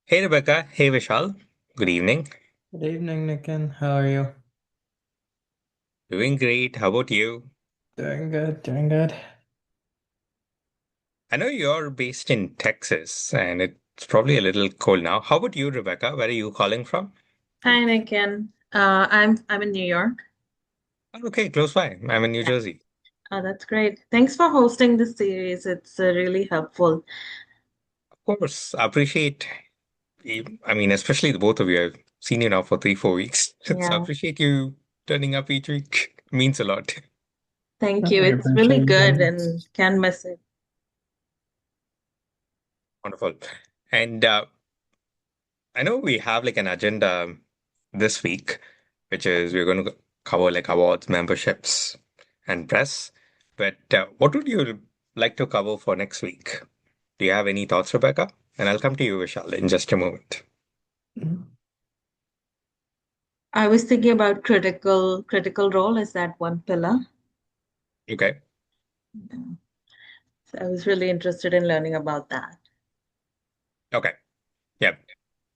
Hey Rebecca, hey Vishal, good evening. Good evening, Nikin. How are you? Doing great. How about you? Doing good, doing good. I know you're based in Texas and it's probably a little cold now. How about you, Rebecca? Where are you calling from? Hi, Nikin. I'm in New York. Oh, okay, close by. I'm in New Yeah. Jersey. Oh, that's great. Thanks for hosting this series. It's really helpful. Of course, I appreciate, I mean, especially the both of you. I've seen you now for 3, 4 weeks. So I Yeah. appreciate you turning up each week. Means a lot. Thank you. I It's really appreciate you good guys. and can't miss it. Wonderful. And I know we have like an agenda this week, which is we're going to cover like awards, memberships, and press. But what would you like to cover for next week? Do you have any thoughts, Rebecca? And I'll come to you, Vishal, in just a moment. I was thinking about critical role. Is that one pillar? Okay. Yeah. So I was really interested in learning about that. Okay. Yeah.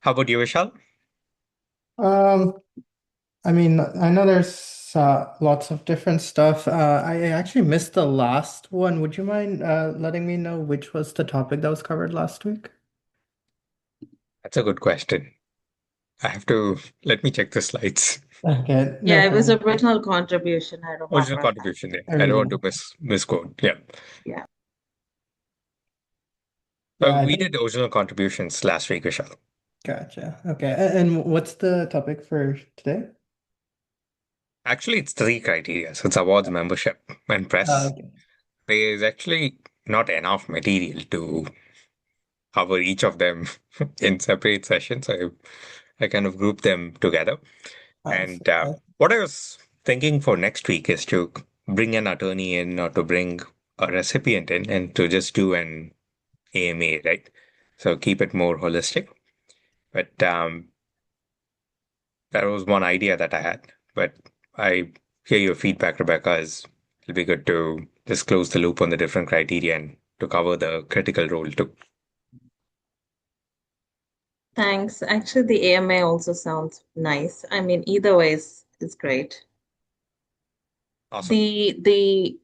How about you, Vishal? Um, I know there's lots of different stuff. I actually missed the last one. Would you mind letting me know which was the topic that was covered last week? That's a good question. I have to let me check the slides. Okay, no Yeah, it was problem. original contribution. I Original remember that. contribution. Yeah. I don't want to Original. misquote. Yeah. Yeah. Yeah, I We think. did original contributions last week, Vishal. Gotcha. Okay, and what's the topic for today? Actually, it's three criteria. So it's awards, membership, and press. Okay. There's actually not enough material to cover each of them in separate sessions. I kind of group them together. I see. And what I was thinking for next week is to bring an attorney in or to bring a recipient in and to just do an AMA, right? So keep it more holistic. But that was one idea that I had. But I hear your feedback, Rebecca, is it'll be good to just close the loop on the different criteria and to cover the critical role too. Thanks. Actually, the AMA also sounds nice. I mean, either way is great. Awesome. The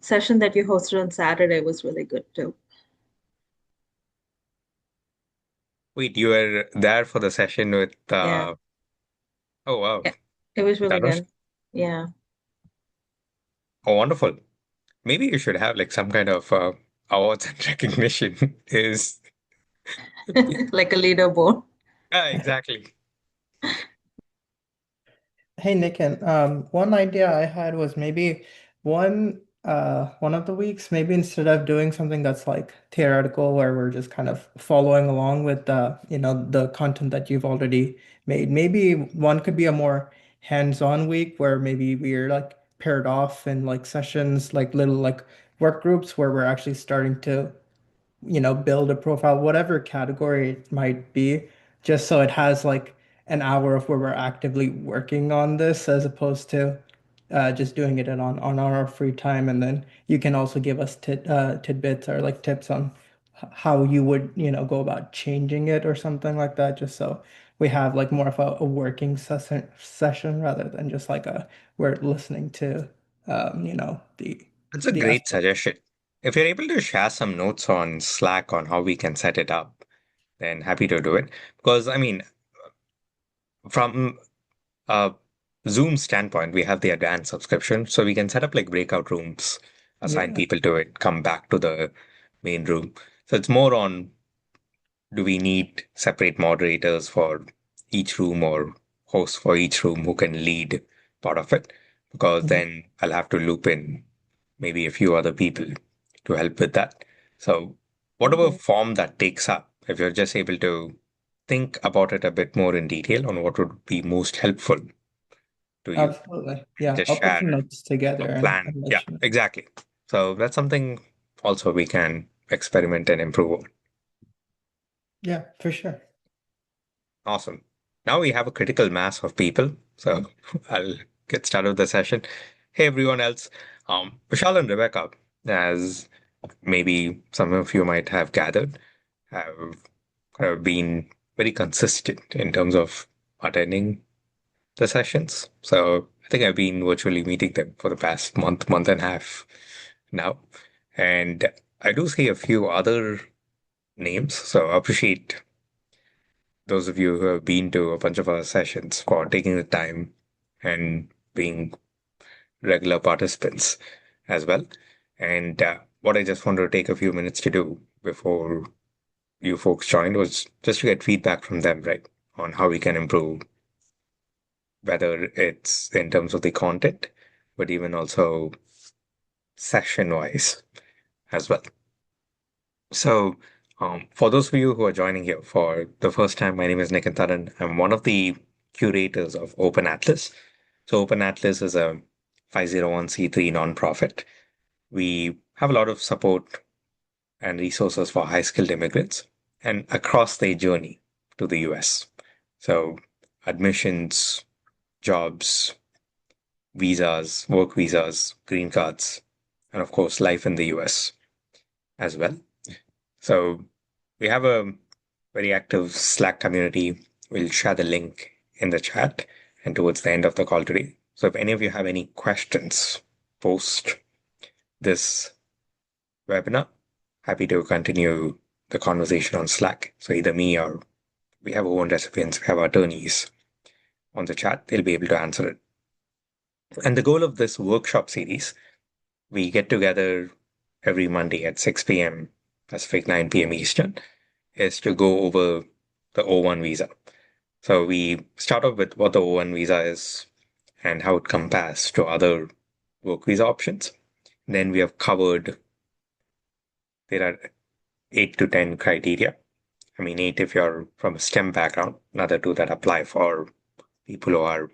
session that you hosted on Saturday was really good too. Wait, you were there for the session with Yeah, oh wow, yeah, it was really Dhanush. good. Yeah, Oh wonderful. Maybe you should have like some kind of awards and recognition is like a leaderboard. exactly. Hey Nick, and one idea I had was maybe one of the weeks, maybe instead of doing something that's like theoretical where we're just kind of following along with the content that you've already made, maybe one could be a more hands-on week where maybe we're like paired off in like sessions, like little like work groups where we're actually starting to build a profile, whatever category it might be, just so it has like an hour of where we're actively working on this as opposed to just doing it on our free time. And then you can also give us tidbits or like tips on how you would, go about changing it or something like that, just so we have like more of a working session rather than just like a we're listening to the That's a great aspect. suggestion. If you're able to share some notes on Slack on how we can set it up, then happy to do it. Because I mean, from a Zoom standpoint, we have the advanced subscription, so we can set up like breakout rooms, assign Yeah. people to it, come back to the main room. So it's more on do we need separate moderators for each room or hosts for each room who can lead part of it? Because Mhm. then I'll have to loop in maybe a few other people to help with that. So, whatever Mhm. form that takes up, if you're just able to think about it a bit more in detail on what would be most helpful to you, Absolutely. and Yeah, just I'll put share some notes a together and plan. Yeah, let you know. exactly. So, that's something also we can experiment and improve on. Yeah, for sure. Awesome. Now we have a critical mass of people. So I'll get started with the session. Hey, everyone else. Vishal and Rebecca, as maybe some of you might have gathered, have been very consistent in terms of attending the sessions. So I think I've been virtually meeting them for the past month and a half now. And I do see a few other names. So I appreciate those of you who have been to a bunch of our sessions for taking the time and being regular participants as well. And what I just wanted to take a few minutes to do before you folks joined was just to get feedback from them, right, on how we can improve, whether it's in terms of the content, but even also session wise as well. So, for those of you who are joining here for the first time, my name is Nick Taran. I'm one of the curators of Open Atlas. So, Open Atlas is a 501c3 nonprofit. We have a lot of support and resources for high skilled immigrants and across their journey to the US. So, admissions, jobs, visas, work visas, green cards, and of course, life in the US as well. So, we have a very active Slack community. We'll share the link in the chat and towards the end of the call today. So, if any of you have any questions post this webinar, happy to continue the conversation on Slack. So, either me or we have O-1 recipients, we have attorneys on the chat, they'll be able to answer it. And the goal of this workshop series, we get together every Monday at 6 p.m. Pacific, 9 p.m. Eastern, is to go over the O-1 visa. So we start off with what the O-1 visa is and how it compares to other work visa options. Then we have covered, there are 8 to 10 criteria. I mean, 8 if you're from a STEM background, another 2 that apply for people who are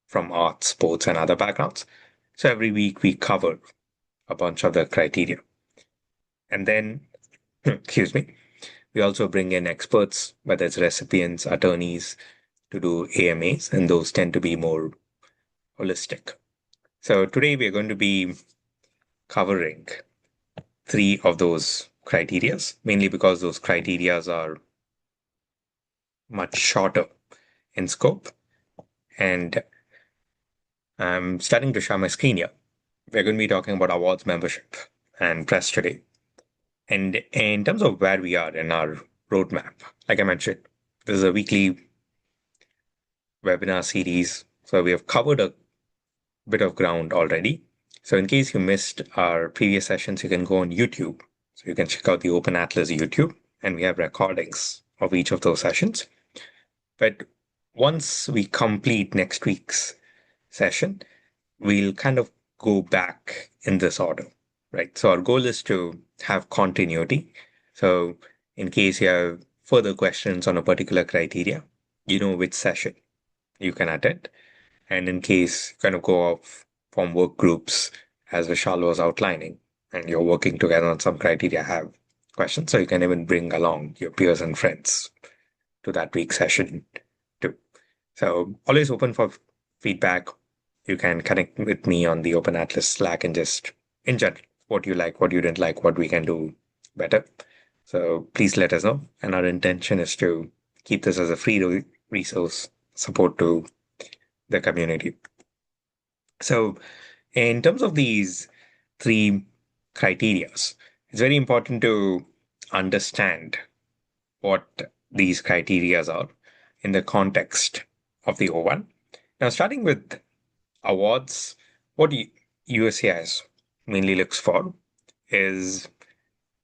from arts, sports, and other backgrounds. So every week we cover a bunch of the criteria. And then, excuse me, we also bring in experts, whether it's recipients, attorneys, to do AMAs, and those tend to be more holistic. So today we're going to be covering 3 of those criterias, mainly because those criterias are much shorter in scope. And I'm starting to share my screen here. We're going to be talking about awards membership and press today. And in terms of where we are in our roadmap, like I mentioned, this is a weekly webinar series. So we have covered a bit of ground already. So in case you missed our previous sessions, you can go on YouTube. So you can check out the Open Atlas YouTube, and we have recordings of each of those sessions. But once we complete next week's session, we'll kind of go back in this order, right? So our goal is to have continuity. So in case you have further questions on a particular criteria, you know which session you can attend. And in case you kind of go off from work groups, as Vishal was outlining, and you're working together on some criteria, have questions. So you can even bring along your peers and friends to that week's session too. So always open for feedback. You can connect with me on the Open Atlas Slack and just in general, what you like, what you didn't like, what we can do better. So please let us know. And our intention is to keep this as a free resource support to the community. So in terms of these 3 criterias, it's very important to understand what these criterias are in the context of the O1. Now, starting with awards, what USCIS mainly looks for is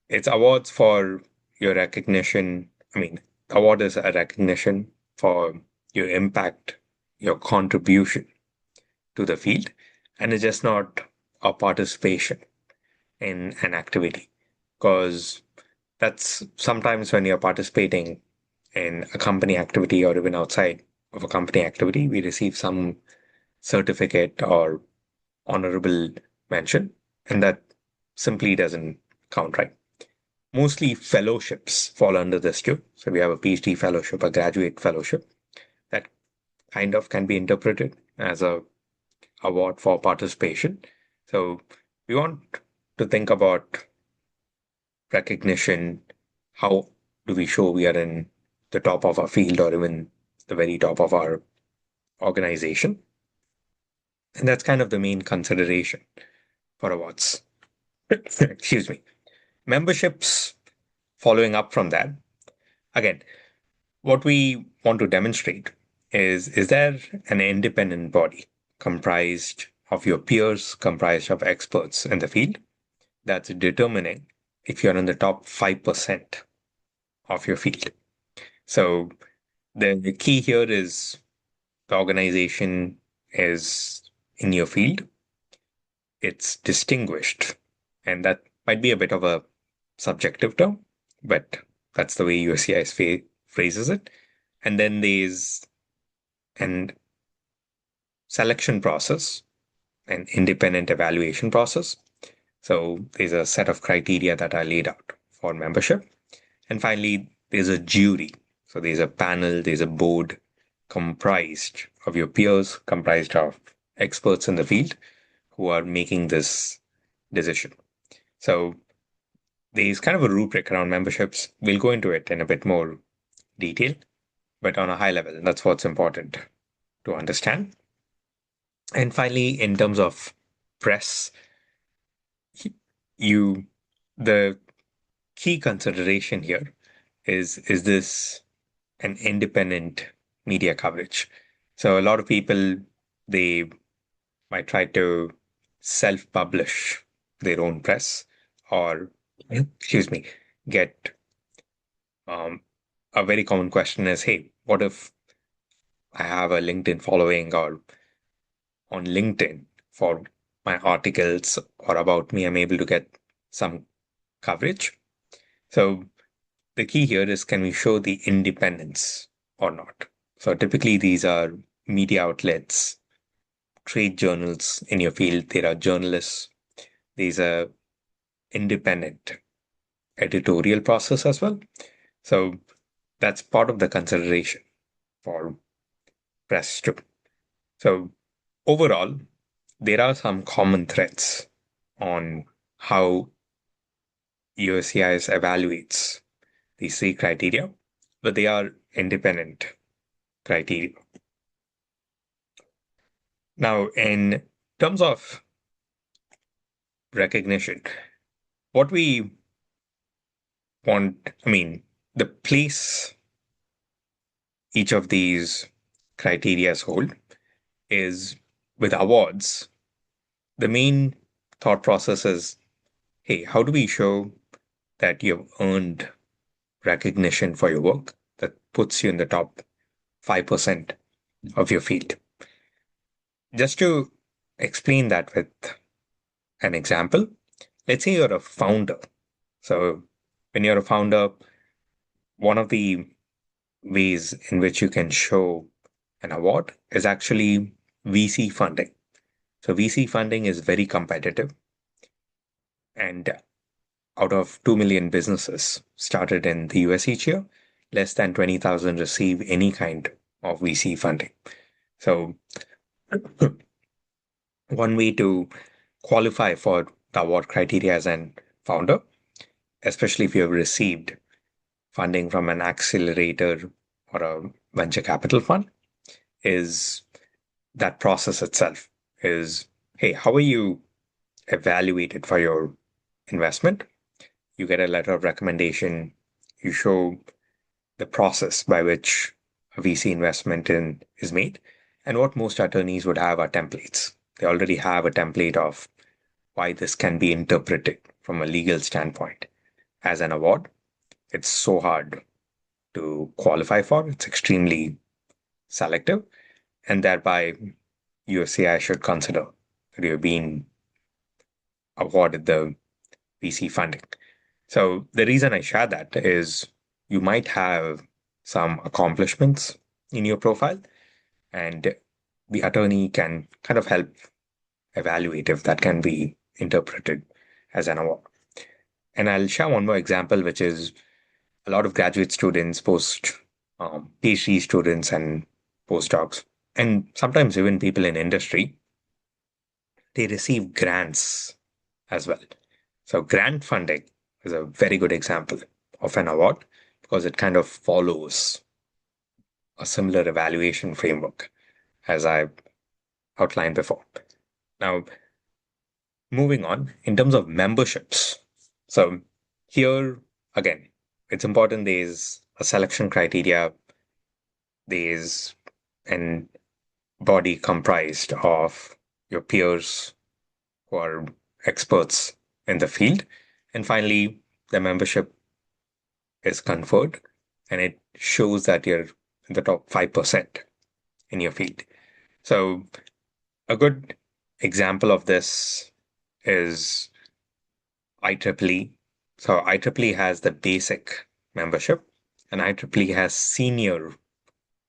it's awards for your recognition. I mean, award is a recognition for your impact, your contribution to the field, and it's just not a participation in an activity. Because that's sometimes when you're participating in a company activity or even outside of a company activity, we receive some certificate or honorable mention, and that simply doesn't count, right? Mostly fellowships fall under this too. So we have a PhD fellowship, a graduate fellowship that kind of can be interpreted as a award for participation. So we want to think about recognition. How do we show we are in the top of our field or even the very top of our organization. And that's kind of the main consideration for awards. Excuse me. Memberships, following up from that. Again, what we want to demonstrate is there an independent body comprised of your peers, comprised of experts in the field that's determining if you're in the top 5% of your field. So the key here is the organization is in your field, it's distinguished, and that might be a bit of a subjective term, but that's the way USCIS phrases it. And then there's an selection process, an independent evaluation process. So there's a set of criteria that are laid out for membership. And finally, there's a jury. So there's a panel, there's a board comprised of your peers, comprised of experts in the field who are making this decision. So there's kind of a rubric around memberships. We'll go into it in a bit more detail, but on a high level, that's what's important to understand. And finally, in terms of press, you the key consideration here is this an independent media coverage? So a lot of people, they might try to self-publish their own press or, excuse me, get a very common question is, hey, what if I have a LinkedIn following or on LinkedIn for my articles or about me, I'm able to get some coverage. So the key here is, can we show the independence or not? So typically these are media outlets, trade journals in your field. There are journalists. These are independent editorial process as well. So that's part of the consideration for press too. So overall, there are some common threads on how USCIS evaluates these three criteria, but they are independent criteria. Now, in terms of recognition, what we want, the place each of these criteria hold is with awards. The main thought process is, hey, how do we show that you've earned recognition for your work that puts you in the top 5% of your field? Just to explain that with an example, let's say you're a founder. So when you're a founder, one of the ways in which you can show an award is actually VC funding. So VC funding is very competitive. And out of 2 million businesses started in the US each year, less than 20,000 receive any kind of VC funding. So one way to qualify for the award criteria as an founder, especially if you have received funding from an accelerator or a venture capital fund, is that process itself is, hey, how are you evaluated for your investment? You get a letter of recommendation. You show the process by which a VC investment is made. And what most attorneys would have are templates. They already have a template of why this can be interpreted from a legal standpoint as an award. It's so hard to qualify for. It's extremely selective. And thereby, USCI should consider that you're being awarded the VC funding. So the reason I share that is you might have some accomplishments in your profile, and the attorney can kind of help evaluate if that can be interpreted as an award. And I'll share one more example, which is a lot of graduate students, PhD students and postdocs, and sometimes even people in industry, they receive grants as well. So grant funding is a very good example of an award because it kind of follows a similar evaluation framework as I outlined before. Now, moving on, in terms of memberships. So here, again, it's important there's a selection criteria, there's an body comprised of your peers who are experts in the field. And finally, the membership is conferred and it shows that you're in the top 5% in your field. So, a good example of this is IEEE. So, IEEE has the basic membership and IEEE has senior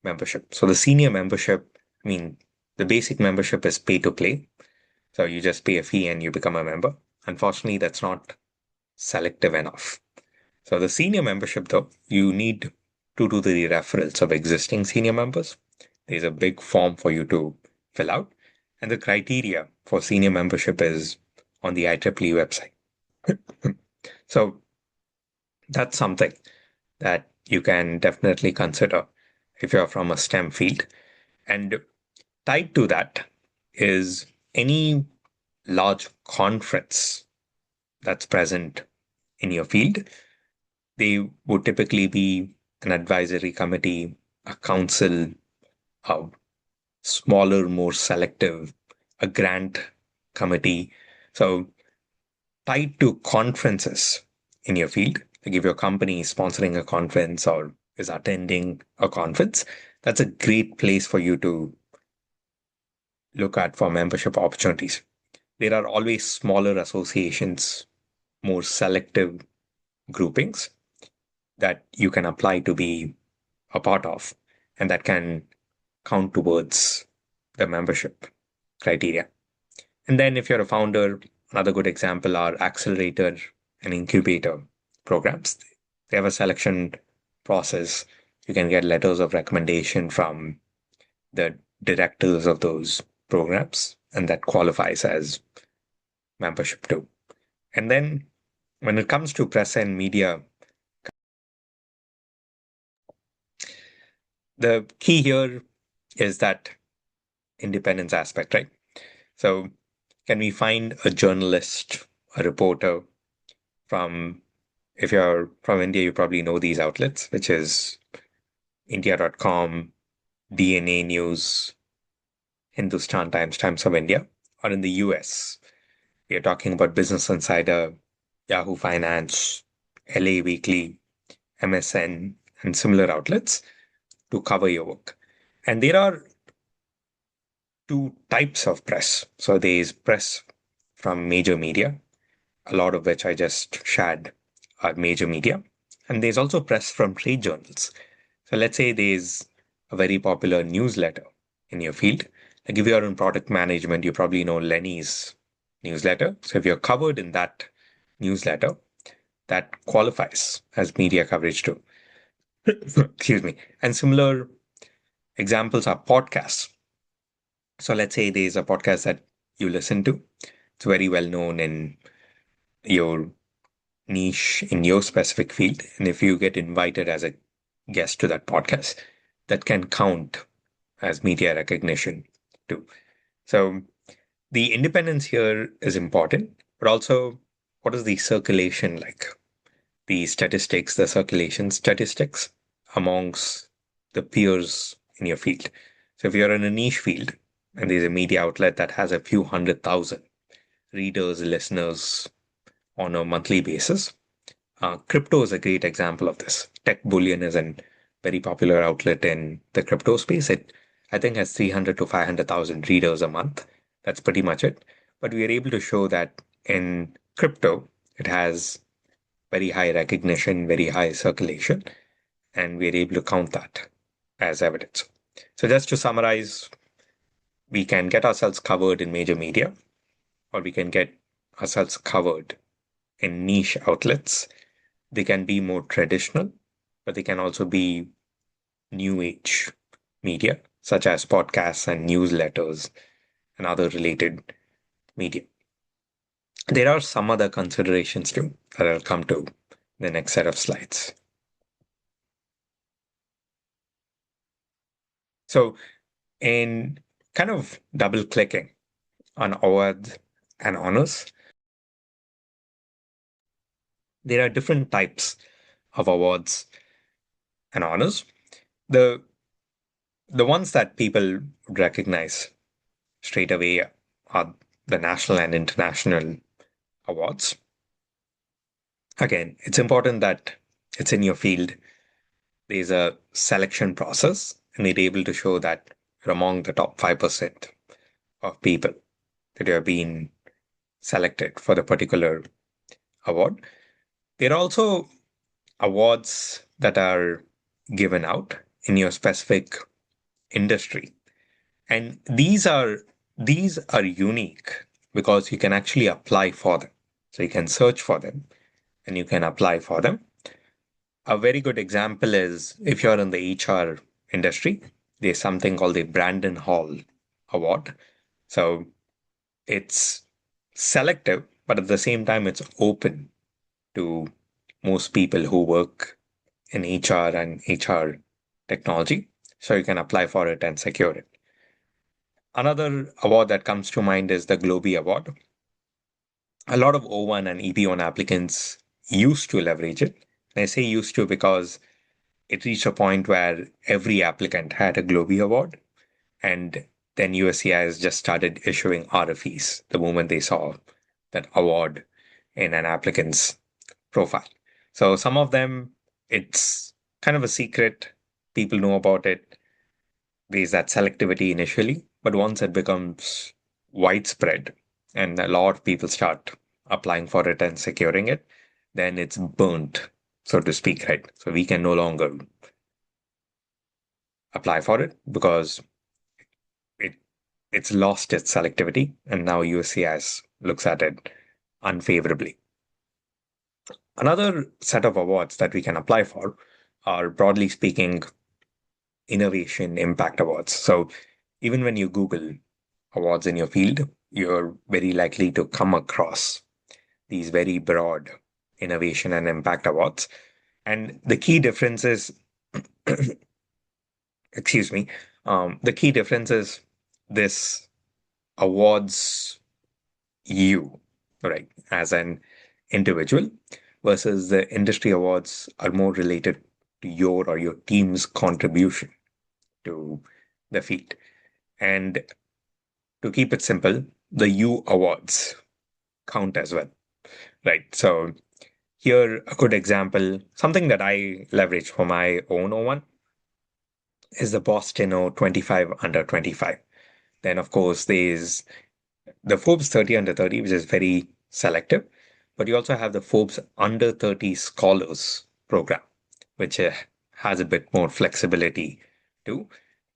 membership. So, the senior membership, the basic membership is pay to play. So, you just pay a fee and you become a member. Unfortunately, that's not selective enough. So the senior membership, though, you need to do the referrals of existing senior members. There's a big form for you to fill out. And the criteria for senior membership is on the IEEE website. So that's something that you can definitely consider if you're from a STEM field. And tied to that is any large conference that's present in your field. They would typically be an advisory committee, a council, a smaller, more selective, a grant committee. So tied to conferences in your field, like if your company is sponsoring a conference or is attending a conference, that's a great place for you to look at for membership opportunities. There are always smaller associations, more selective groupings that you can apply to be a part of, and that can count towards the membership criteria. And then if you're a founder, another good example are accelerator and incubator programs. They have a selection process. You can get letters of recommendation from the directors of those programs, and that qualifies as membership too. And then when it comes to press and media, the key here is that independence aspect, right? So, can we find a journalist, a reporter from, if you're from India, you probably know these outlets, which is India.com, DNA News, Hindustan Times, Times of India, or in the US, we are talking about Business Insider, Yahoo Finance, LA Weekly, MSN, and similar outlets to cover your work. And there are two types of press. So there's press from major media, a lot of which I just shared are major media. And there's also press from trade journals. So let's say there's a very popular newsletter in your field. Like if you're in product management, you probably know Lenny's newsletter. So if you're covered in that newsletter, that qualifies as media coverage too. Excuse me. And similar examples are podcasts. So let's say there's a podcast that you listen to. It's very well known in your niche, in your specific field. And if you get invited as a guest to that podcast, that can count as media recognition too. So the independence here is important, but also what is the circulation like? The statistics, the circulation statistics amongst the peers in your field. So if you're in a niche field and there's a media outlet that has a few 100,000 readers, listeners on a monthly basis, crypto is a great example of this. Tech Bullion is a very popular outlet in the crypto space. It, I think, has 300 to 500,000 readers a month. That's pretty much it. But we are able to show that in crypto, it has very high recognition, very high circulation, and we're able to count that as evidence. So just to summarize, we can get ourselves covered in major media, or we can get ourselves covered in niche outlets. They can be more traditional, but they can also be new age media, such as podcasts and newsletters and other related media. There are some other considerations too that I'll come to in the next set of slides. So in kind of double clicking on awards and honors, there are different types of awards and honors. The the ones that people recognize straight away are the national and international awards. Again, it's important that it's in your field. There's a selection process, and you're able to show that you're among the top 5% of people that have been selected for the particular award. There are also awards that are given out in your specific industry. And these are unique because you can actually apply for them. So you can search for them and you can apply for them. A very good example is if you're in the HR industry, there's something called the Brandon Hall Award. So it's selective, but at the same time, it's open to most people who work in HR and HR technology. So you can apply for it and secure it. Another award that comes to mind is the Globee Award. A lot of O-1 and EP1 applicants used to leverage it. And I say used to because it reached a point where every applicant had a Globee Award. And then USCIS just started issuing RFEs the moment they saw that award in an applicant's profile. So some of them, it's kind of a secret. People know about it. There's that selectivity initially, but once it becomes widespread and a lot of people start applying for it and securing it, then it's burnt, so to speak, right? So we can no longer apply for it because it it's lost its selectivity, and now USCIS looks at it unfavorably. Another set of awards that we can apply for are, broadly speaking, innovation impact awards. So even when you Google awards in your field, you're very likely to come across these very broad innovation and impact awards. And the key difference is, excuse me, the key difference is this awards you, right, as an individual, versus the industry awards are more related to your or your team's contribution to the field. And to keep it simple, the U awards count as well, right? So here, a good example, something that I leverage for my own O1 is the Boston O 25 under 25. Then, of course, there's the Forbes 30 under 30, which is very selective, but you also have the Forbes under 30 scholars program, which has a bit more flexibility too.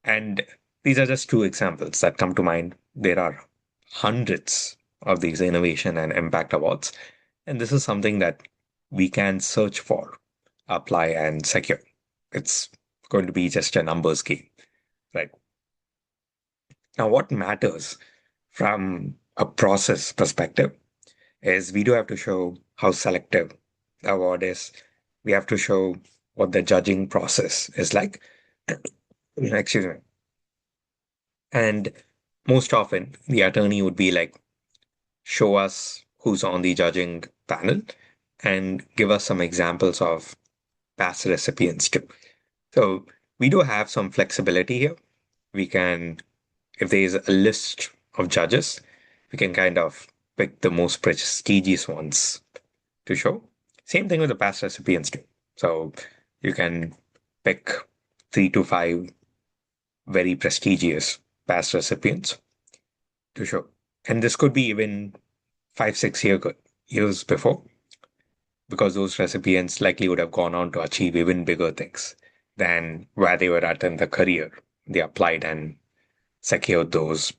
And these are just two examples that come to mind. There are hundreds of these innovation and impact awards. And this is something that we can search for, apply, and secure. It's going to be just a numbers game, right? Now, what matters from a process perspective is we do have to show how selective the award is. We have to show what the judging process is like. Excuse me. And most often, the attorney would be like, show us who's on the judging panel and give us some examples of past recipients too. So we do have some flexibility here. We can, if there is a list of judges, we can kind of pick the most prestigious ones to show. Same thing with the past recipients too. So you can pick 3 to 5 very prestigious past recipients to show. And this could be even 5, 6 years before, because those recipients likely would have gone on to achieve even bigger things than where they were at in the career. They applied and secured those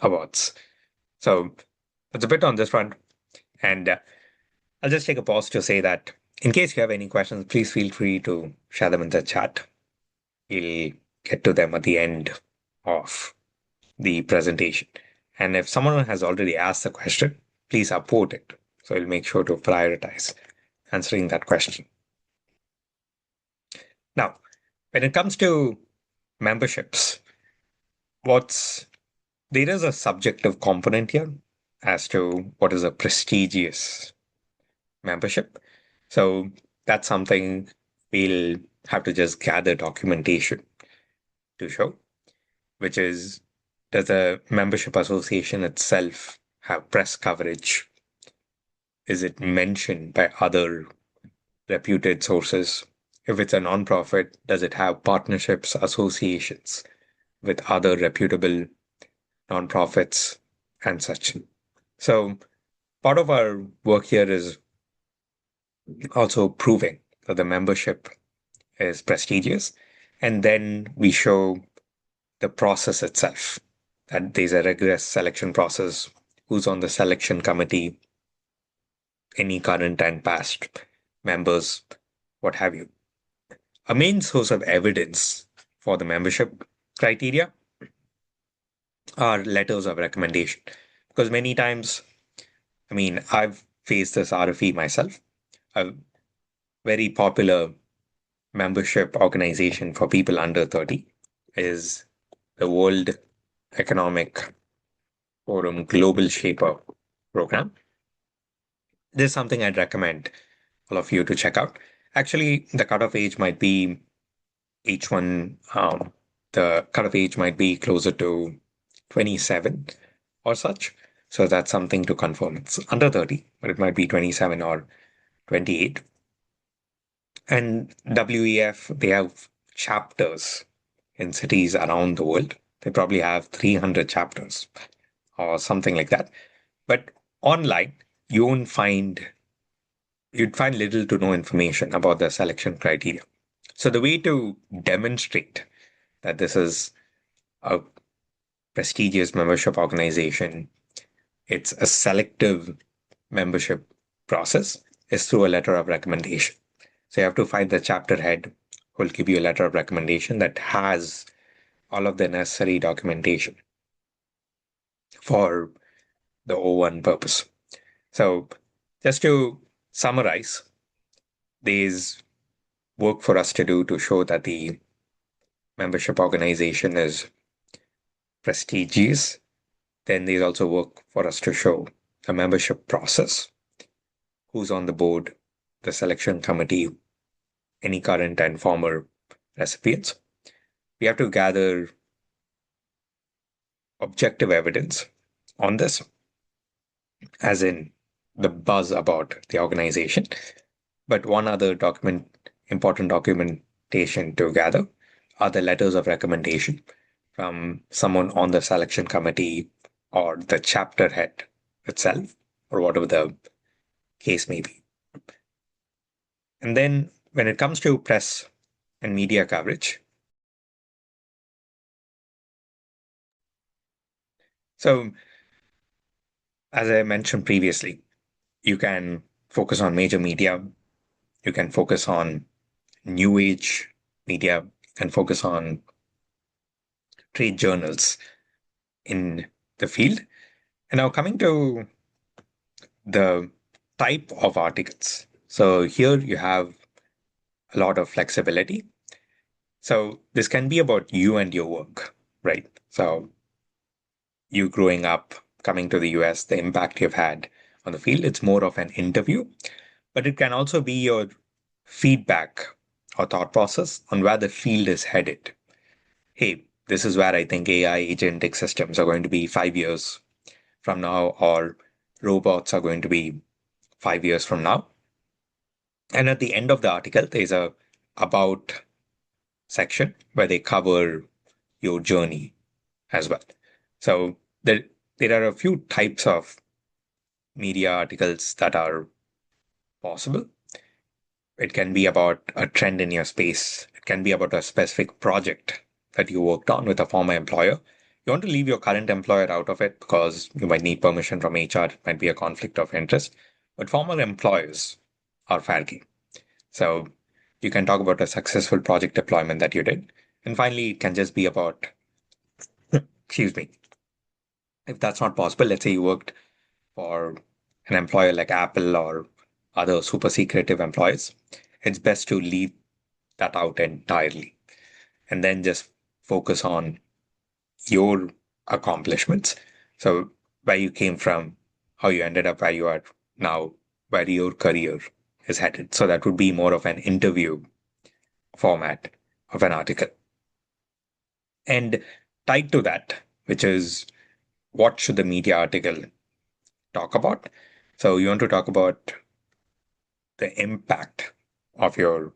awards. So that's a bit on this front. And I'll just take a pause to say that in case you have any questions, please feel free to share them in the chat. We'll get to them at the end of the presentation. And if someone has already asked the question, please upvote it. So we'll make sure to prioritize answering that question. Now, when it comes to memberships, what's there is a subjective component here as to what is a prestigious membership. So that's something we'll have to just gather documentation to show, which is, does the membership association itself have press coverage? Is it mentioned by other reputed sources? If it's a nonprofit, does it have partnerships, associations with other reputable nonprofits and such? So part of our work here is also proving that the membership is prestigious. And then we show the process itself, that there's a rigorous selection process, who's on the selection committee, any current and past members, what have you. A main source of evidence for the membership criteria are letters of recommendation. Because many times, I've faced this RFE myself. A very popular membership organization for people under 30 is the World Economic Forum Global Shaper program. This is something I'd recommend all of you to check out. Actually, the cutoff age might be H1, the cutoff age might be closer to 27 or such. So that's something to confirm. It's under 30, but it might be 27 or 28. And WEF, they have chapters in cities around the world. They probably have 300 chapters or something like that. But online, you won't find you'd find little to no information about the selection criteria. So the way to demonstrate that this is a prestigious membership organization, it's a selective membership process, is through a letter of recommendation. So you have to find the chapter head who will give you a letter of recommendation that has all of the necessary documentation for the O-1 purpose. So just to summarize, there's work for us to do to show that the membership organization is prestigious. Then there's also work for us to show the membership process, who's on the board, the selection committee, any current and former recipients. We have to gather objective evidence on this, as in the buzz about the organization. But one other important documentation to gather are the letters of recommendation from someone on the selection committee or the chapter head itself, or whatever the case may be. And then when it comes to press and media coverage, so as I mentioned previously, you can focus on major media, you can focus on new age media, you can focus on trade journals in the field. And now coming to the type of articles. So here you have a lot of flexibility. So this can be about you and your work, right? So you growing up, coming to the US, the impact you've had on the field, it's more of an interview, but it can also be your feedback or thought process on where the field is headed. Hey, this is where I think AI agentic systems are going to be 5 years from now, or robots are going to be 5 years from now. And at the end of the article, there's a about section where they cover your journey as well. So there are a few types of media articles that are possible. It can be about a trend in your space. It can be about a specific project that you worked on with a former employer. You want to leave your current employer out of it because you might need permission from HR. It might be a conflict of interest. But former employers are fair game. So you can talk about a successful project deployment that you did. And finally, it can just be about, excuse me, if that's not possible, let's say you worked for an employer like Apple or other super secretive employers, it's best to leave that out entirely and then just focus on your accomplishments. So where you came from, how you ended up where you are now, where your career is headed. So that would be more of an interview format of an article. And tied to that, which is what should the media article talk about? So you want to talk about the impact of your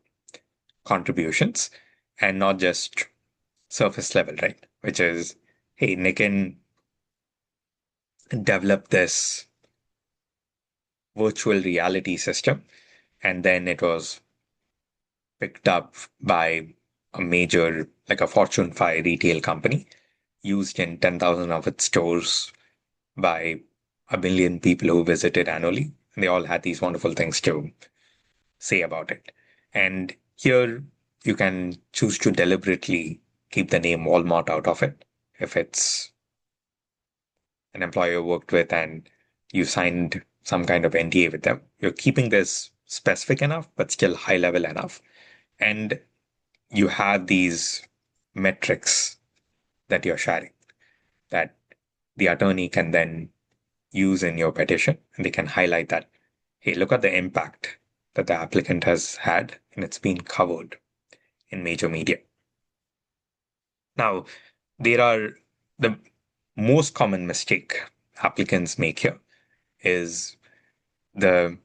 contributions and not just surface level, right? Which is, hey, Nikin developed this virtual reality system, and then it was picked up by a major, like a Fortune 5 retail company, used in 10,000 of its stores by a million people who visited annually. And they all had these wonderful things to say about it. And here you can choose to deliberately keep the name Walmart out of it. If it's an employer you worked with and you signed some kind of NDA with them, you're keeping this specific enough, but still high level enough. And you have these metrics that you're sharing that the attorney can then use in your petition, and they can highlight that, hey, look at the impact that the applicant has had, and it's been covered in major media. Now, there are the most common mistake applicants make here is the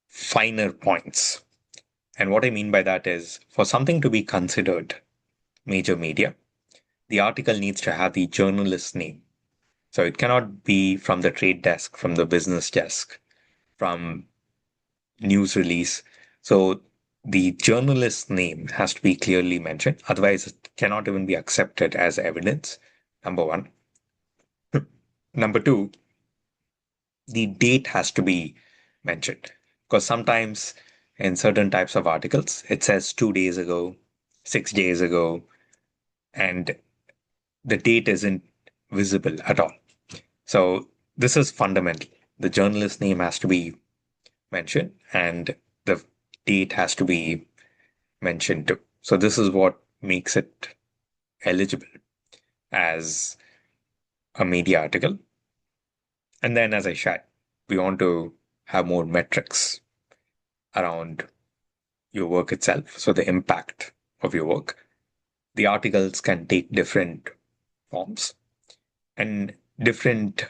finer points. And what I mean by that is for something to be considered major media, the article needs to have the journalist's name. So it cannot be from the trade desk, from the business desk, from news release. So the journalist's name has to be clearly mentioned. Otherwise, it cannot even be accepted as evidence. Number one. Number two, the date has to be mentioned because sometimes in certain types of articles, it says 2 days ago, 6 days ago, and the date isn't visible at all. So this is fundamental. The journalist name has to be mentioned and the date has to be mentioned too. So this is what makes it eligible as a media article. And then, as I shared, we want to have more metrics around your work itself. So the impact of your work. The articles can take different forms and different,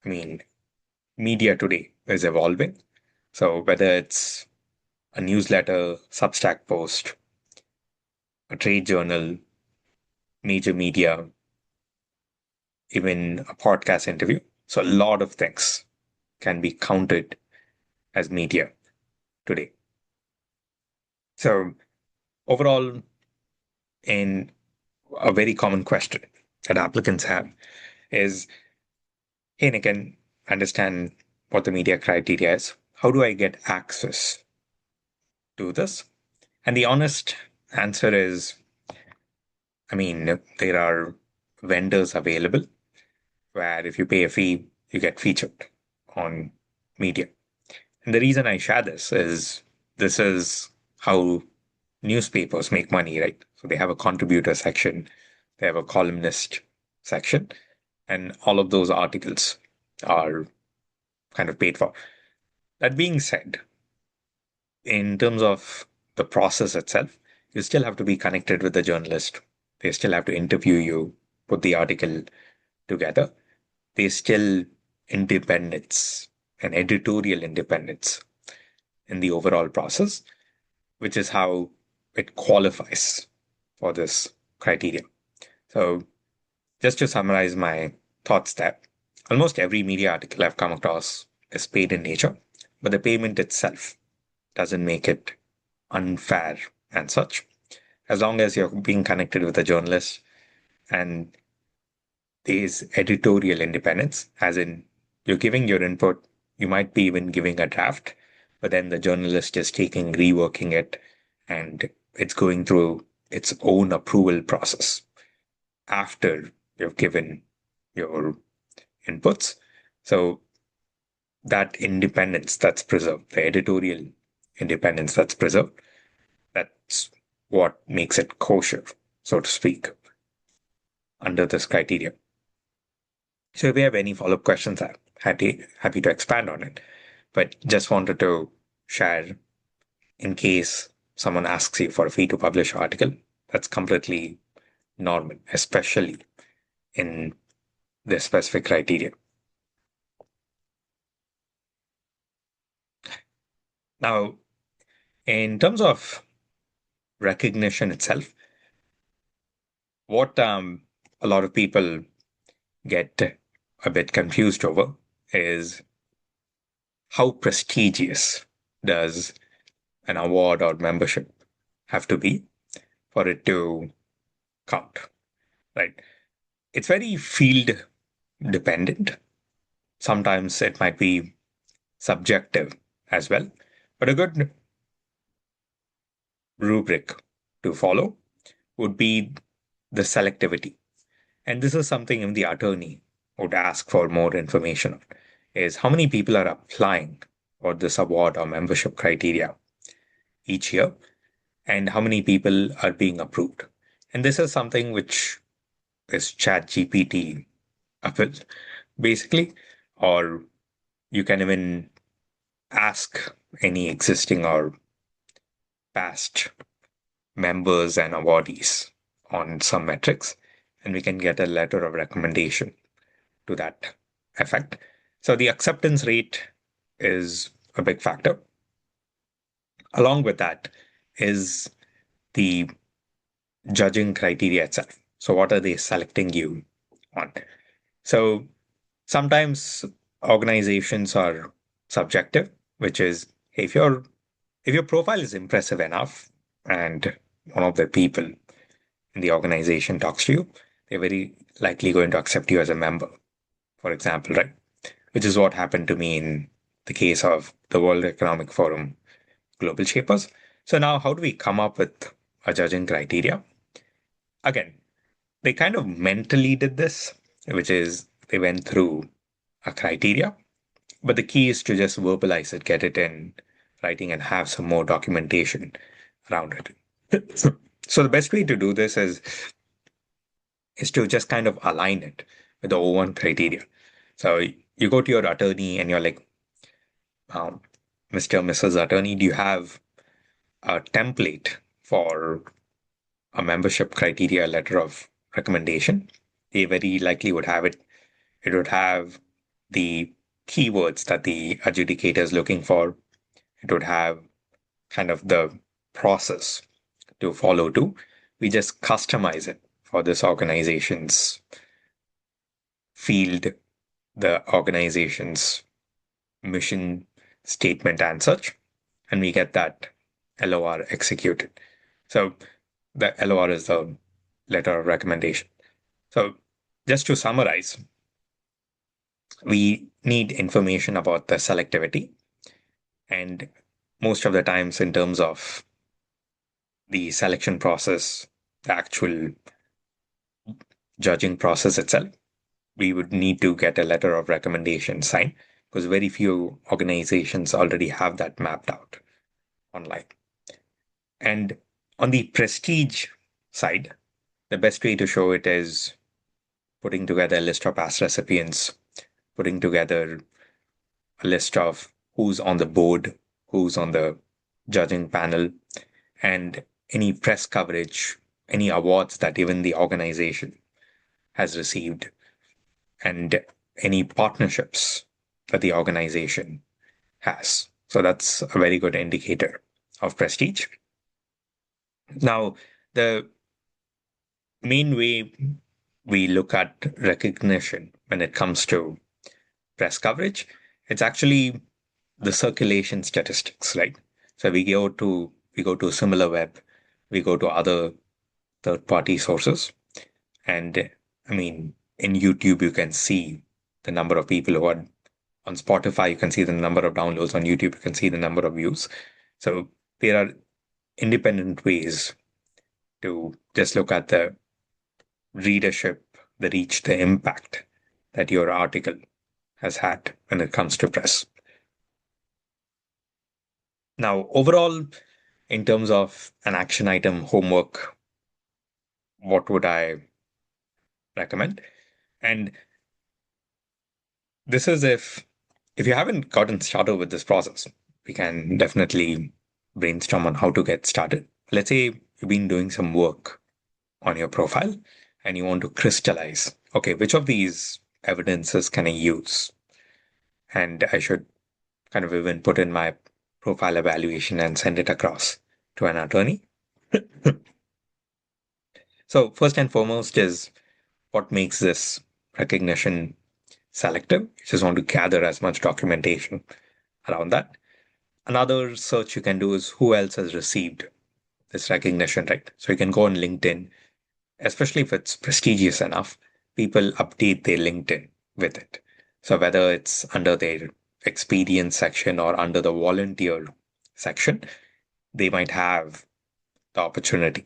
I mean, media today is evolving. So whether it's a newsletter, Substack post, a trade journal, major media, even a podcast interview. So a lot of things can be counted as media today. So overall, in a very common question that applicants have is, hey, Nick, can understand what the media criteria is. How do I get access to this? And the honest answer is, I mean, there are vendors available where if you pay a fee, you get featured on media. And the reason I share this is how newspapers make money, right? So they have a contributor section, they have a columnist section, and all of those articles are kind of paid for. That being said, in terms of the process itself, you still have to be connected with the journalist. They still have to interview you, put the article together. There's still independence and editorial independence in the overall process, which is how it qualifies for this criteria. So, just to summarize my thoughts there, almost every media article I've come across is paid in nature, but the payment itself doesn't make it unfair and such. As long as you're being connected with a journalist and there's editorial independence, as in you're giving your input, you might be even giving a draft, but then the journalist is taking, reworking it, and it's going through its own approval process after you've given your inputs. So that independence that's preserved, the editorial independence that's preserved, that's what makes it kosher so to speak, under this criteria. So if you have any follow-up questions, I'm happy to expand on it. But just wanted to share in case someone asks you for a fee to publish an article, that's completely normal, especially in this specific criteria. Now, in terms of recognition itself, what a lot of people get a bit confused over is how prestigious does an award or membership have to be for it to count, right? It's very field dependent. Sometimes it might be subjective as well, but a good rubric to follow would be the selectivity. And this is something even the attorney would ask for more information on, is how many people are applying for this award or membership criteria each year, and how many people are being approved. And this is something which is chat GPT basically, or you can even ask any existing or past members and awardees on some metrics, and we can get a letter of recommendation to that effect. So the acceptance rate is a big factor. Along with that is the judging criteria itself. So what are they selecting you on? So sometimes organizations are subjective, which is if your profile is impressive enough and one of the people in the organization talks to you, they're very likely going to accept you as a member, for example, right? Which is what happened to me in the case of the World Economic Forum Global Shapers. So now how do we come up with a judging criteria? Again, they kind of mentally did this, which is they went through a criteria, but the key is to just verbalize it, get it in writing, and have some more documentation around it. So the best way to do this is to just kind of align it with the O-1 criteria. So you go to your attorney and you're like, um, Mr. or Mrs. Attorney, do you have a template for a membership criteria letter of recommendation? They very likely would have it. It would have the keywords that the adjudicator is looking for. It would have kind of the process to follow to. We just customize it for this organization's field, the organization's mission statement and such, and we get that LOR executed. So the LOR is the letter of recommendation. So just to summarize, we need information about the selectivity, and most of the times in terms of the selection process, the actual judging process itself, we would need to get a letter of recommendation signed because very few organizations already have that mapped out online. And on the prestige side, the best way to show it is putting together a list of past recipients, putting together a list of who's on the board, who's on the judging panel, and any press coverage, any awards that even the organization has received, and any partnerships that the organization has. So that's a very good indicator of prestige. Now, the main way we look at recognition when it comes to press coverage, it's actually the circulation statistics, right? So we go to SimilarWeb, we go to other third-party sources, and I mean, in YouTube you can see the number of people who are on Spotify. You can see the number of downloads on YouTube. You can see the number of views. So there are independent ways to just look at the readership, the reach, the impact that your article has had when it comes to press. Now, overall, in terms of an action item homework, what would I recommend? And this is if you haven't gotten started with this process, we can definitely brainstorm on how to get started. Let's say you've been doing some work on your profile and you want to crystallize, okay, which of these evidences can I use? And I should kind of even put in my profile evaluation and send it across to an attorney. So, first and foremost is what makes this recognition selective. You just want to gather as much documentation around that. Another search you can do is who else has received this recognition, right? So you can go on LinkedIn, especially if it's prestigious enough, people update their LinkedIn with it. So whether it's under their experience section or under the volunteer section, they might have the opportunity.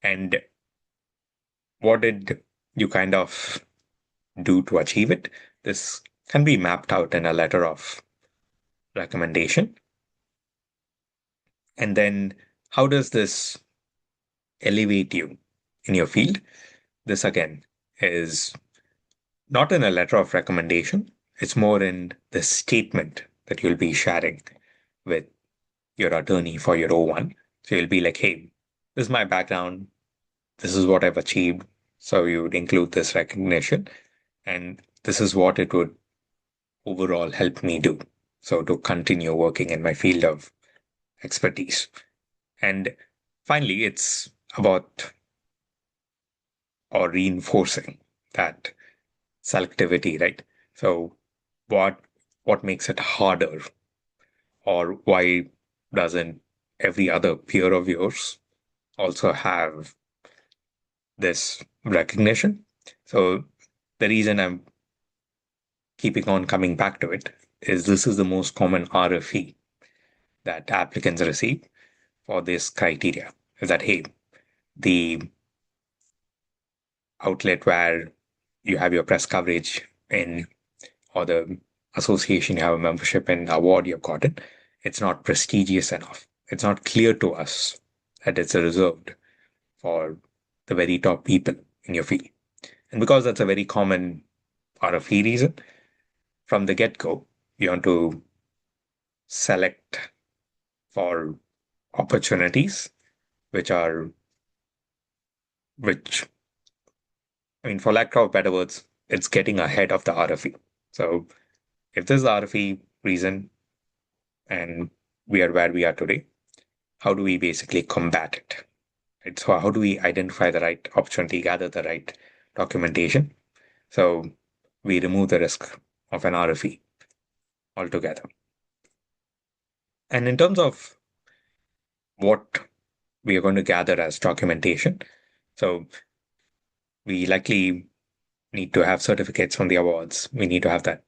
And what did you kind of do to achieve it? This can be mapped out in a letter of recommendation. And then how does this elevate you in your field? This again is not in a letter of recommendation. It's more in the statement that you'll be sharing with your attorney for your O-1. So you'll be like, hey, this is my background. This is what I've achieved. So you would include this recognition. And this is what it would overall help me do. So to continue working in my field of expertise. And finally, it's about or reinforcing that selectivity, right? So what what makes it harder, or why doesn't every other peer of yours also have this recognition? So the reason I'm keeping on coming back to it is this is the most common RFE that applicants receive for this criteria. Is that, hey, the outlet where you have your press coverage in, or the association you have a membership in, award you've gotten, it's not prestigious enough. It's not clear to us that it's reserved for the very top people in your field. And because that's a very common RFE reason, from the get go, you want to select for opportunities which are, which, I mean, for lack of better words, it's getting ahead of the RFE. So if this is the RFE reason and we are where we are today, how do we basically combat it? Right? So how do we identify the right opportunity, gather the right documentation? So we remove the risk of an RFE altogether. And in terms of what we are going to gather as documentation, so we likely need to have certificates from the awards. We need to have that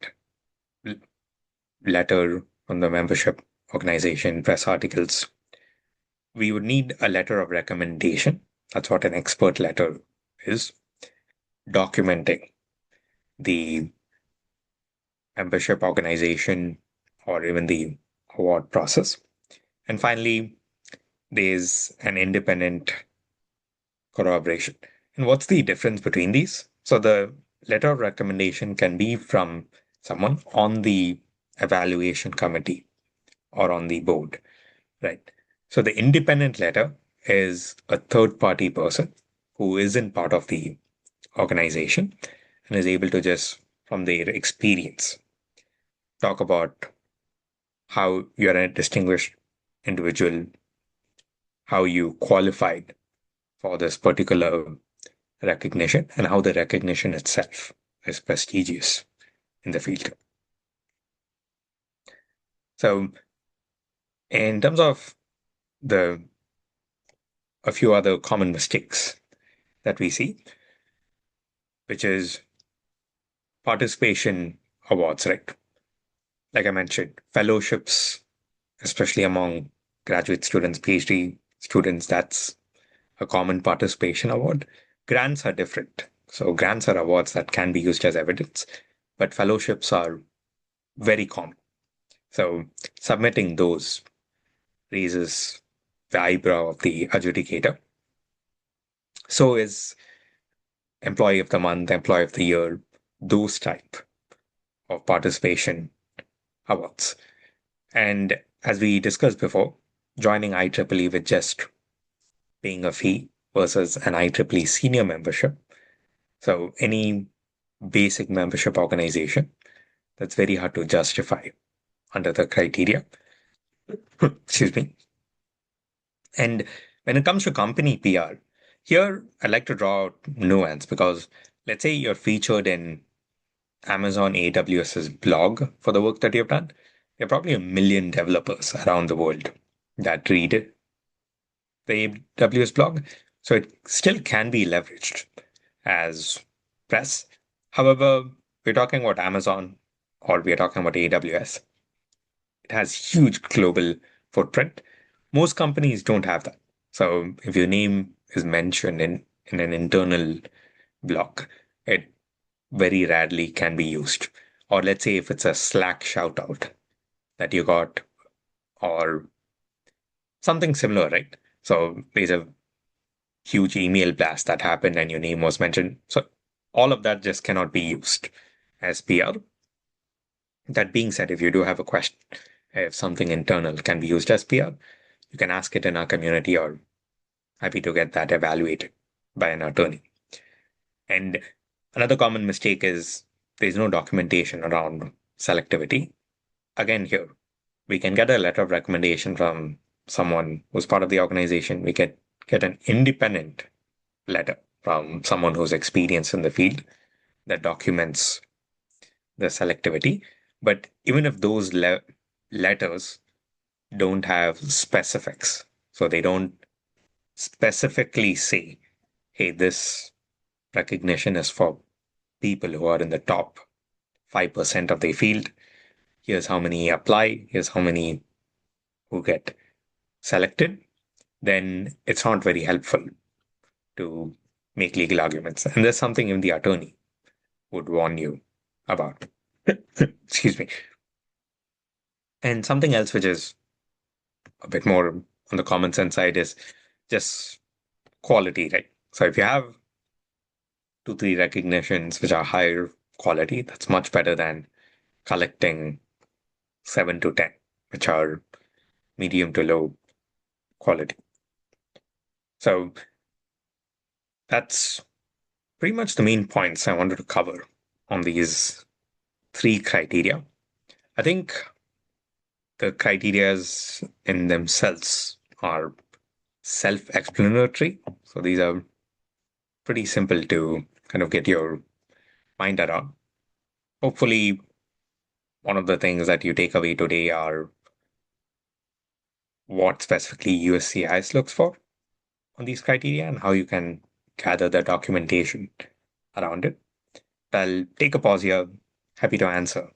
letter from the membership organization, press articles. We would need a letter of recommendation. That's what an expert letter is, documenting the membership organization or even the award process. And finally, there's an independent corroboration. And what's the difference between these? So the letter of recommendation can be from someone on the evaluation committee or on the board, right? So the independent letter is a third party person who isn't part of the organization and is able to just, from their experience, talk about how you're a distinguished individual, how you qualified for this particular recognition, and how the recognition itself is prestigious in the field. So, in terms of the a few other common mistakes that we see, which is participation awards, right? Like I mentioned, fellowships, especially among graduate students, PhD students, that's a common participation award. Grants are different. So grants are awards that can be used as evidence, but fellowships are very common. So submitting those raises the eyebrow of the adjudicator. So is Employee of the Month, Employee of the Year, those type of participation awards. And as we discussed before, joining IEEE with just paying a fee versus an IEEE senior membership. So any basic membership organization, that's very hard to justify under the criteria. Excuse me. And when it comes to company PR, here I'd like to draw out nuance because let's say you're featured in Amazon AWS's blog for the work that you've done. There are probably a million developers around the world that read the AWS blog. So it still can be leveraged as press. However, we're talking about Amazon or we're talking about AWS. It has huge global footprint. Most companies don't have that. So if your name is mentioned in an internal blog, it very rarely can be used. Or let's say if it's a Slack shout out that you got or something similar, right? So there's a huge email blast that happened and your name was mentioned. So all of that just cannot be used as PR. That being said, if you do have a question, if something internal can be used as PR, you can ask it in our community or happy to get that evaluated by an attorney. And another common mistake is there's no documentation around selectivity. Again, here, we can get a letter of recommendation from someone who's part of the organization. We get an independent letter from someone who's experienced in the field that documents the selectivity. But even if those letters don't have specifics, so they don't specifically say, hey, this recognition is for people who are in the top 5% of their field. Here's how many apply. Here's how many who get selected. Then it's not very helpful to make legal arguments. And there's something even the attorney would warn you about. Excuse me. And something else which is a bit more on the common sense side is just quality, right? So if you have 2, 3 recognitions which are higher quality, that's much better than collecting 7 to 10, which are medium to low quality. So that's pretty much the main points I wanted to cover on these 3 criteria. I think the criterias in themselves are self-explanatory. So these are pretty simple to kind of get your mind around. Hopefully, one of the things that you take away today are what specifically USCIS looks for on these criteria and how you can gather the documentation around it. I'll take a pause here. Happy to answer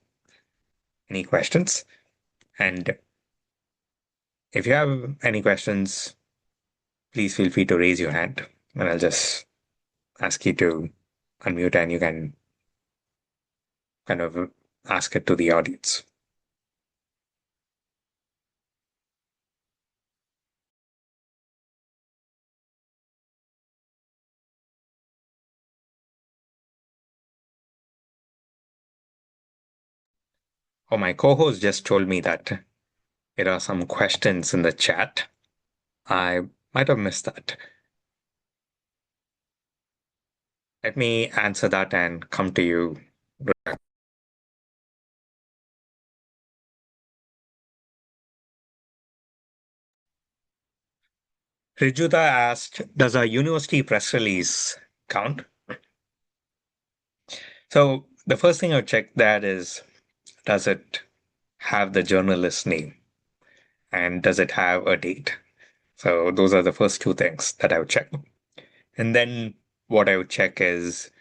any questions. And if you have any questions, please feel free to raise your hand and I'll just ask you to unmute and you can kind of ask it to the audience. Oh, my co-host just told me that there are some questions in the chat. I might have missed that. Let me answer that and come to you. Rijuta asked, does a university press release count? So the first thing I would check that is, does it have the journalist's name? And does it have a date? So those are the first 2 things that I would check. And then what I would check is,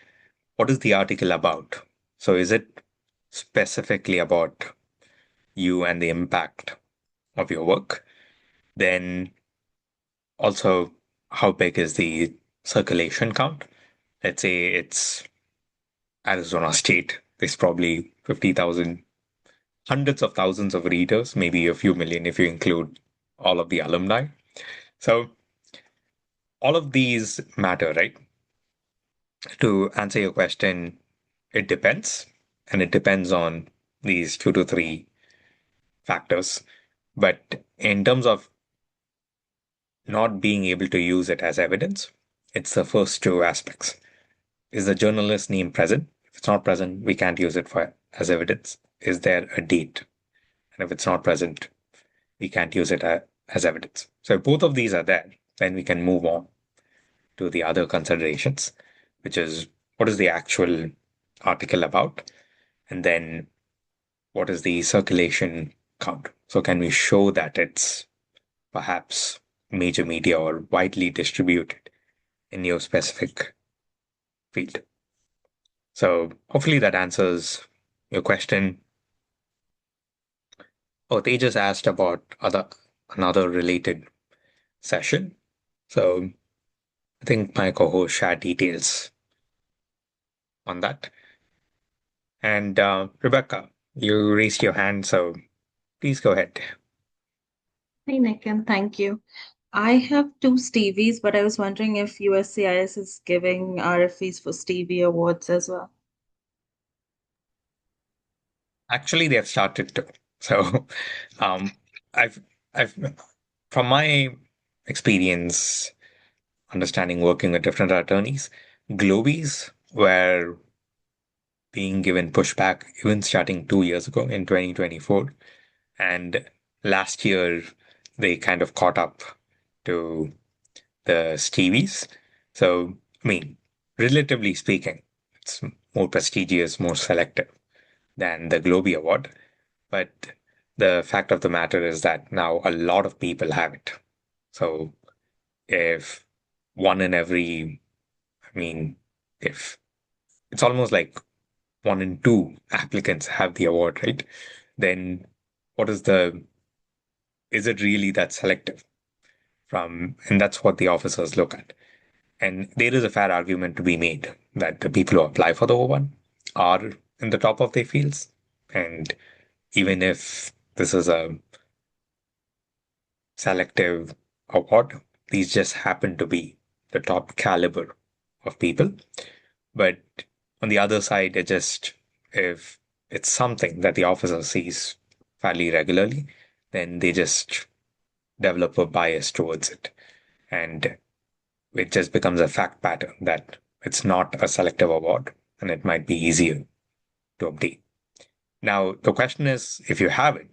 what is the article about? So is it specifically about you and the impact of your work? Then also, how big is the circulation count? Let's say it's Arizona State. There's probably 50,000, hundreds of thousands of readers, maybe a few million if you include all of the alumni. So all of these matter, right? To answer your question, it depends. And it depends on these 2 to 3 factors. But in terms of not being able to use it as evidence, it's the first two aspects. Is the journalist name present? If it's not present, we can't use it for as evidence. Is there a date? And if it's not present, we can't use it as evidence. So if both of these are there, then we can move on to the other considerations, which is what is the actual article about? And then what is the circulation count? So can we show that it's perhaps major media or widely distributed in your specific field? So hopefully that answers your question. Oh, they just asked about another related session. So I think my co-host shared details on that. And Rebecca, you raised your hand, so please go ahead. Hey, Nick, and thank you. I have two Stevies, but I was wondering if USCIS is giving RFEs for Stevie awards as well. Actually, they have started to. So, um, I've, I've, from my experience, understanding working with different attorneys, Globies were being given pushback even starting 2 years ago in 2024. And last year, they kind of caught up to the Stevies. So, I mean, relatively speaking, it's more prestigious, more selective than the Globie Award. But the fact of the matter is that now a lot of people have it. So if one in every, I mean, if it's almost like 1 in 2 applicants have the award, right? Then what is it really that selective and that's what the officers look at. And there is a fair argument to be made that the people who apply for the O-1 are in the top of their fields. And even if this is a selective award, these just happen to be the top caliber of people. But on the other side, if it's something that the officer sees fairly regularly, then they just develop a bias towards it. And it just becomes a fact pattern that it's not a selective award and it might be easier to obtain. Now, the question is, if you have it,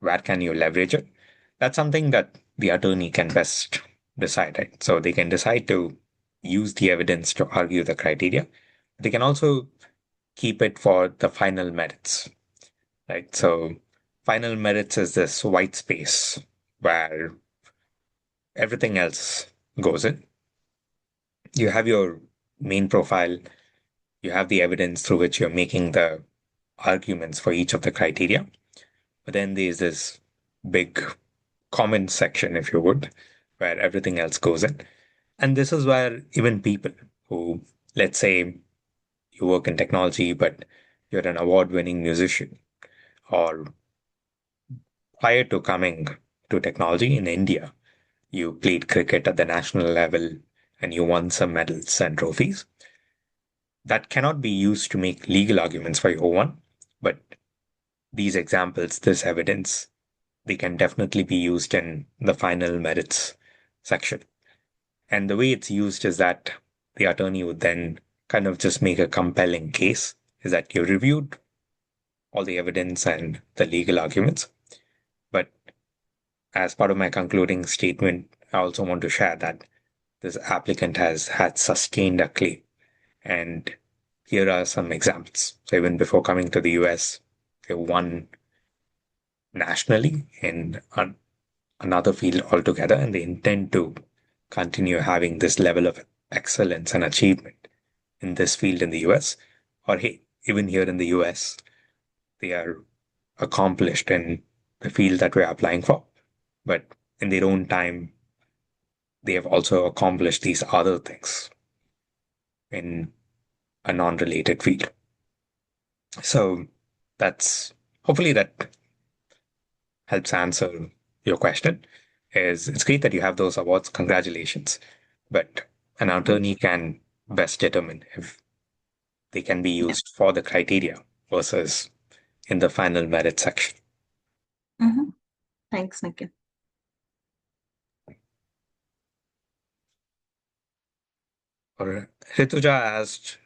where can you leverage it? That's something that the attorney can best decide, right? So they can decide to use the evidence to argue the criteria. They can also keep it for the final merits, right? So final merits is this white space where everything else goes in. You have your main profile, you have the evidence through which you're making the arguments for each of the criteria. But then there's this big comment section, if you would, where everything else goes in. And this is where even people who, let's say, you work in technology, but you're an award winning musician, or prior to coming to technology in India, you played cricket at the national level and you won some medals and trophies. That cannot be used to make legal arguments for your O-1, but these examples, this evidence, they can definitely be used in the final merits section. And the way it's used is that the attorney would then kind of just make a compelling case is that you reviewed all the evidence and the legal arguments. But as part of my concluding statement, I also want to share that this applicant has had sustained a claim. And here are some examples. So even before coming to the US, they won nationally in another field altogether, and they intend to continue having this level of excellence and achievement in this field in the US. Or hey, even here in the US, they are accomplished in the field that we're applying for. But in their own time, they have also accomplished these other things in a non-related field. So that's hopefully that helps answer your question. Is it's great that you have those awards. Congratulations. but an attorney can best determine if they can be Yeah. used for the criteria versus in the final merit section. Mm-hmm. Thanks, Nikhil. Or Rituja asked,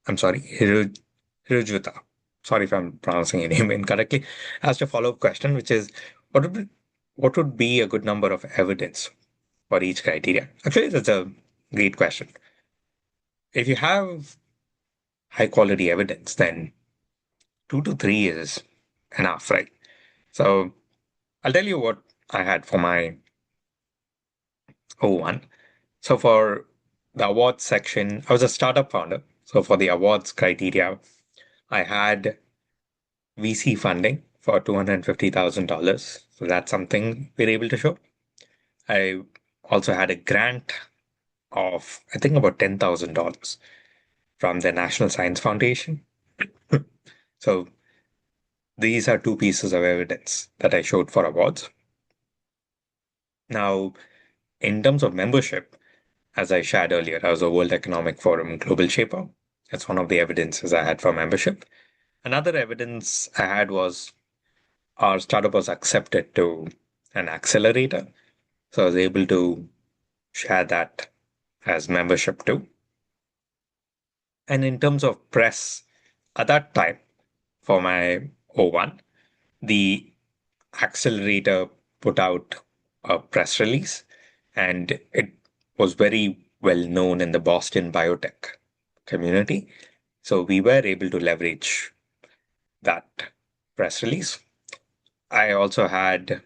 I'm sorry, Hirujuta, sorry if I'm pronouncing your name incorrectly, asked a follow-up question, which is, what would be a good number of evidence for each criteria? Actually, that's a great question. If you have high quality evidence, then 2 to 3 is enough, right? So I'll tell you what I had for my O-1. So for the awards section, I was a startup founder. So for the awards criteria, I had VC funding for $250,000. So that's something we're able to show. I also had a grant of, I think, about $10,000 from the National Science Foundation. So these are two pieces of evidence that I showed for awards. Now, in terms of membership, as I shared earlier, I was a World Economic Forum Global Shaper. That's one of the evidences I had for membership. Another evidence I had was our startup was accepted to an accelerator. So I was able to share that as membership too. And in terms of press, at that time, for my O-1, the accelerator put out a press release and it was very well known in the Boston biotech community. So we were able to leverage that press release. I also had,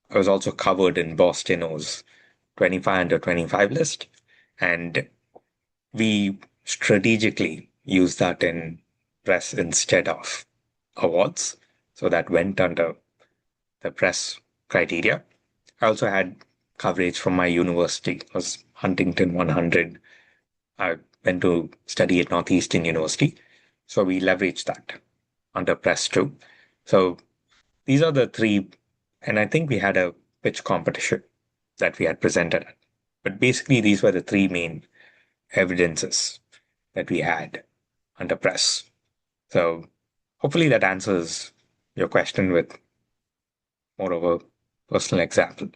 I was also covered in Bostino's 25 under 25 list. And we strategically used that in press instead of awards. So that went under the press criteria. I also had coverage from my university. It was Huntington 100. I went to study at Northeastern University. So we leveraged that under press too. So these are the three, and I think we had a pitch competition that we had presented at. But basically, these were the three main evidences that we had under press. So hopefully that answers your question with more of a personal example.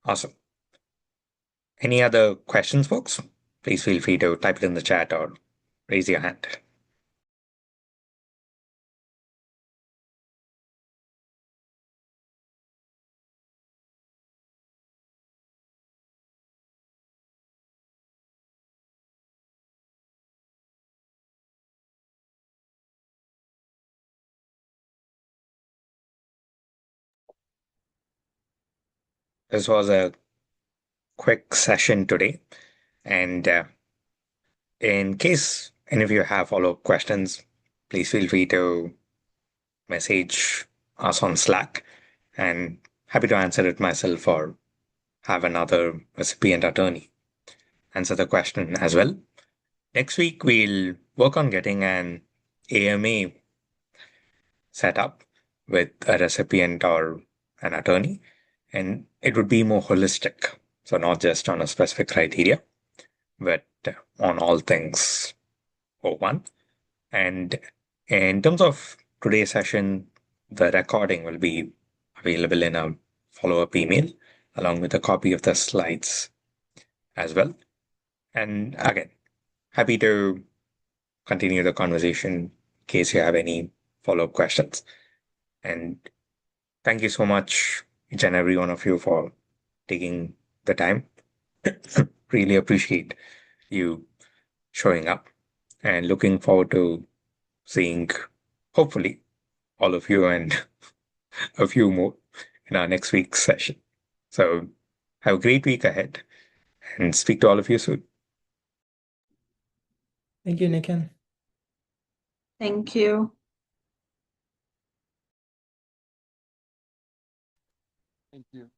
Awesome. Any other questions, folks? Please feel free to type it in the chat or raise your hand. This was a quick session today. And in case any of you have follow-up questions, please feel free to message us on Slack and happy to answer it myself or have another recipient attorney answer the question as well. Next week, we'll work on getting an AMA set up with a recipient or an attorney, and it would be more holistic. So, not just on a specific criteria, but on all things O-1. And in terms of today's session, the recording will be available in a follow-up email along with a copy of the slides as well. And again, happy to continue the conversation in case you have any follow-up questions. And thank you so much, each and every one of you, for taking the time. Really appreciate you showing up and looking forward to seeing, hopefully, all of you and a few more in our next week's session. So have a great week ahead and speak to all of you soon. Thank you, Nikhil. Thank you. Thank you.